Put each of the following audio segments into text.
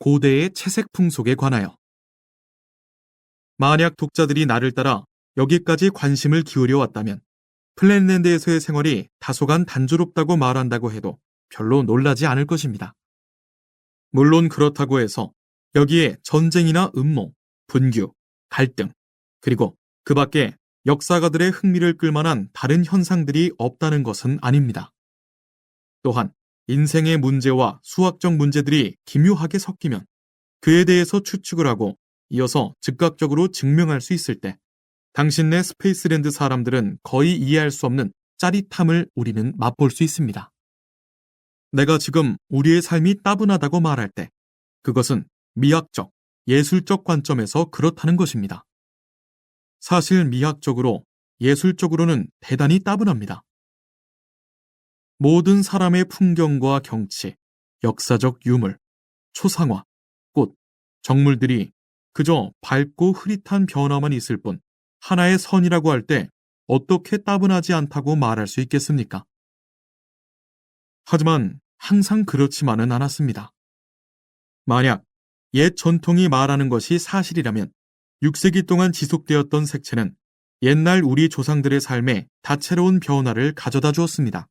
고대의 채색 풍속에 관하여. 만약 독자들이 나를 따라 여기까지 관심을 기울여 왔다면 플랜랜드에서의 생활이 다소간 단조롭다고 말한다고 해도 별로 놀라지 않을 것입니다. 물론 그렇다고 해서 여기에 전쟁이나 음모, 분규, 갈등, 그리고 그 밖에 역사가들의 흥미를 끌만한 다른 현상들이 없다는 것은 아닙니다. 또한 인생의 문제와 수학적 문제들이 기묘하게 섞이면 그에 대해서 추측을 하고 이어서 즉각적으로 증명할 수 있을 때 당신네 스페이스랜드 사람들은 거의 이해할 수 없는 짜릿함을 우리는 맛볼 수 있습니다. 내가 지금 우리의 삶이 따분하다고 말할 때 그것은 미학적, 예술적 관점에서 그렇다는 것입니다. 사실 미학적으로, 예술적으로는 대단히 따분합니다. 모든 사람의 풍경과 경치, 역사적 유물, 초상화, 꽃, 정물들이 그저 밝고 흐릿한 변화만 있을 뿐 하나의 선이라고 할 때 어떻게 따분하지 않다고 말할 수 있겠습니까? 하지만 항상 그렇지만은 않았습니다. 만약 옛 전통이 말하는 것이 사실이라면 6세기 동안 지속되었던 색채는 옛날 우리 조상들의 삶에 다채로운 변화를 가져다 주었습니다.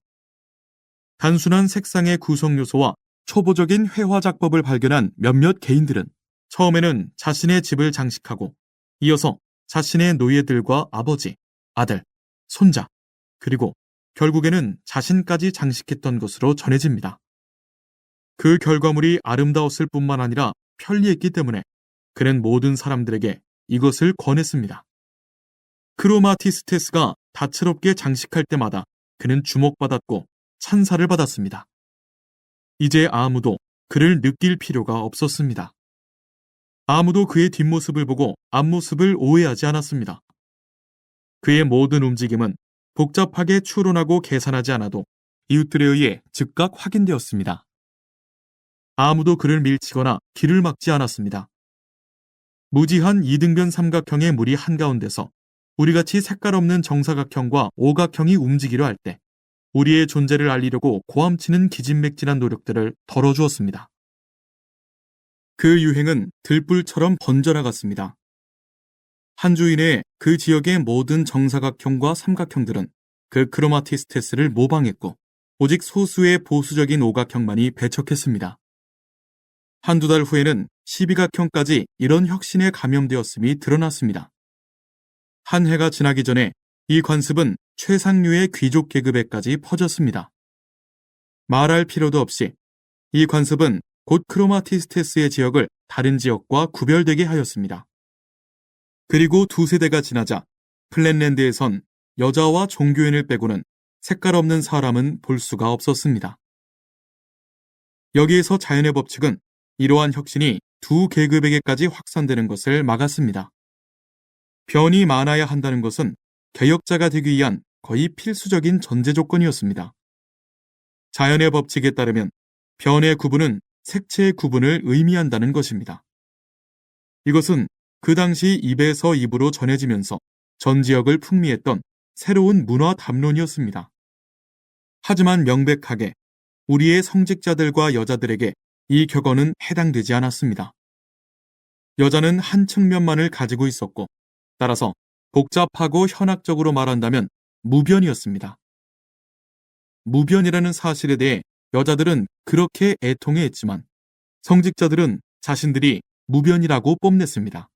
단순한 색상의 구성 요소와 초보적인 회화작법을 발견한 몇몇 개인들은 처음에는 자신의 집을 장식하고 이어서 자신의 노예들과 아버지, 아들, 손자, 그리고 결국에는 자신까지 장식했던 것으로 전해집니다. 그 결과물이 아름다웠을 뿐만 아니라 편리했기 때문에 그는 모든 사람들에게 이것을 권했습니다. 크로마티스테스가 다채롭게 장식할 때마다 그는 주목받았고 찬사를 받았습니다. 이제 아무도 그를 느낄 필요가 없었습니다. 아무도 그의 뒷모습을 보고 앞모습을 오해하지 않았습니다. 그의 모든 움직임은 복잡하게 추론하고 계산하지 않아도 이웃들에 의해 즉각 확인되었습니다. 아무도 그를 밀치거나 길을 막지 않았습니다. 무지한 이등변 삼각형의 물이 한가운데서 우리같이 색깔 없는 정사각형과 오각형이 움직이려 할 때 우리의 존재를 알리려고 고함치는 기진맥진한 노력들을 덜어주었습니다. 그 유행은 들불처럼 번져나갔습니다. 한 주 이내에 그 지역의 모든 정사각형과 삼각형들은 그 크로마티스테스를 모방했고 오직 소수의 보수적인 오각형만이 배척했습니다. 한두 달 후에는 12각형까지 이런 혁신에 감염되었음이 드러났습니다. 한 해가 지나기 전에 이 관습은 최상류의 귀족 계급에까지 퍼졌습니다. 말할 필요도 없이 이 관습은 곧 크로마티스테스의 지역을 다른 지역과 구별되게 하였습니다. 그리고 두 세대가 지나자 플랜랜드에선 여자와 종교인을 빼고는 색깔 없는 사람은 볼 수가 없었습니다. 여기에서 자연의 법칙은 이러한 혁신이 두 계급에게까지 확산되는 것을 막았습니다. 변이 많아야 한다는 것은 개혁자가 되기 위한 거의 필수적인 전제 조건이었습니다. 자연의 법칙에 따르면 변의 구분은 색채의 구분을 의미한다는 것입니다. 이것은 그 당시 입에서 입으로 전해지면서 전 지역을 풍미했던 새로운 문화 담론이었습니다. 하지만 명백하게 우리의 성직자들과 여자들에게 이 격언은 해당되지 않았습니다. 여자는 한 측면만을 가지고 있었고 따라서 복잡하고 현학적으로 말한다면 무변이었습니다. 무변이라는 사실에 대해 여자들은 그렇게 애통해했지만 성직자들은 자신들이 무변이라고 뽐냈습니다.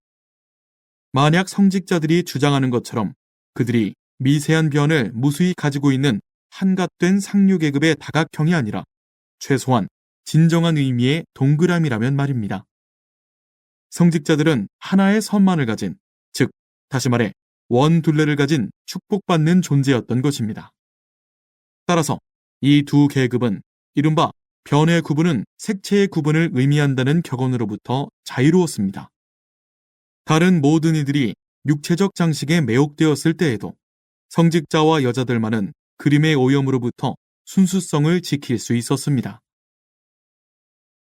만약 성직자들이 주장하는 것처럼 그들이 미세한 변을 무수히 가지고 있는 한갓된 상류계급의 다각형이 아니라 최소한 진정한 의미의 동그라미라면 말입니다. 성직자들은 하나의 선만을 가진, 즉 다시 말해 원둘레를 가진 축복받는 존재였던 것입니다. 따라서 이 두 계급은 이른바 변의 구분은 색채의 구분을 의미한다는 격언으로부터 자유로웠습니다. 다른 모든 이들이 육체적 장식에 매혹되었을 때에도 성직자와 여자들만은 그림의 오염으로부터 순수성을 지킬 수 있었습니다.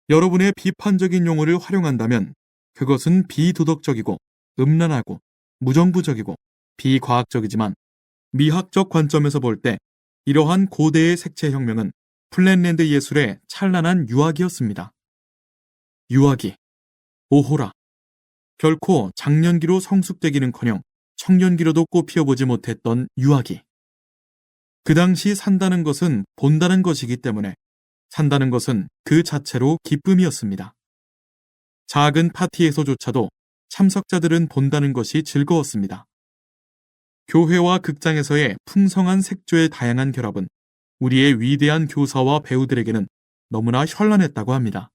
여러분의 비판적인 용어를 활용한다면 그것은 비도덕적이고 음란하고 무정부적이고 비과학적이지만 미학적 관점에서 볼 때 이러한 고대의 색채혁명은 플랜랜드 예술의 찬란한 유학이었습니다. 유학이 오호라. 결코 장년기로 성숙되기는커녕 청년기로도 꽃 피워보지 못했던 유아기. 그 당시 산다는 것은 본다는 것이기 때문에 산다는 것은 그 자체로 기쁨이었습니다. 작은 파티에서조차도 참석자들은 본다는 것이 즐거웠습니다. 교회와 극장에서의 풍성한 색조의 다양한 결합은 우리의 위대한 교사와 배우들에게는 너무나 현란했다고 합니다.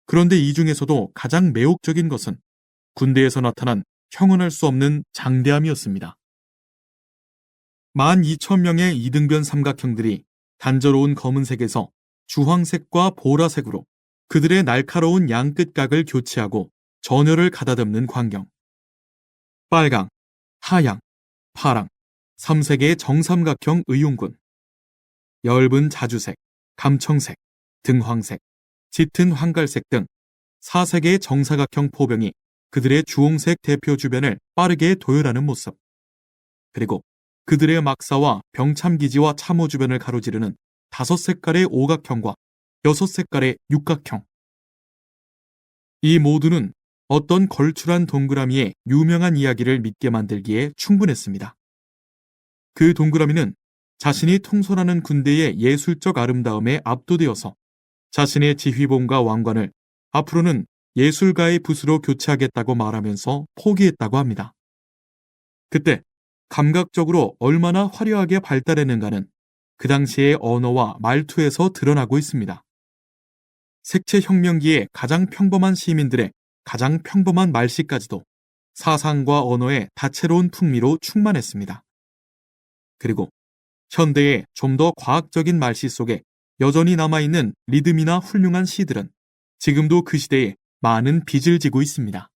그런데 이 중에서도 가장 매혹적인 것은 군대에서 나타난 형언할 수 없는 장대함이었습니다. 12,000명의 이등변 삼각형들이 단조로운 검은색에서 주황색과 보라색으로 그들의 날카로운 양끝각을 교체하고 전열을 가다듬는 광경. 빨강, 하양, 파랑, 3색의 정삼각형 의용군. 엷은 자주색, 감청색, 등황색, 짙은 황갈색 등 4색의 정사각형 포병이 그들의 주홍색 대표 주변을 빠르게 도열하는 모습. 그리고 그들의 막사와 병참기지와 참호 주변을 가로지르는 5색깔의 오각형과 6색깔의 육각형. 이 모두는 어떤 걸출한 동그라미의 유명한 이야기를 믿게 만들기에 충분했습니다. 그 동그라미는 자신이 통솔하는 군대의 예술적 아름다움에 압도되어서 자신의 지휘봉과 왕관을 앞으로는 예술가의 붓으로 교체하겠다고 말하면서 포기했다고 합니다. 그때 감각적으로 얼마나 화려하게 발달했는가는 그 당시의 언어와 말투에서 드러나고 있습니다. 색채혁명기의 가장 평범한 시민들의 가장 평범한 말씨까지도 사상과 언어의 다채로운 풍미로 충만했습니다. 그리고 현대의 좀 더 과학적인 말씨 속에 여전히 남아있는 리듬이나 훌륭한 시들은 지금도 그 시대에 많은 빚을 지고 있습니다.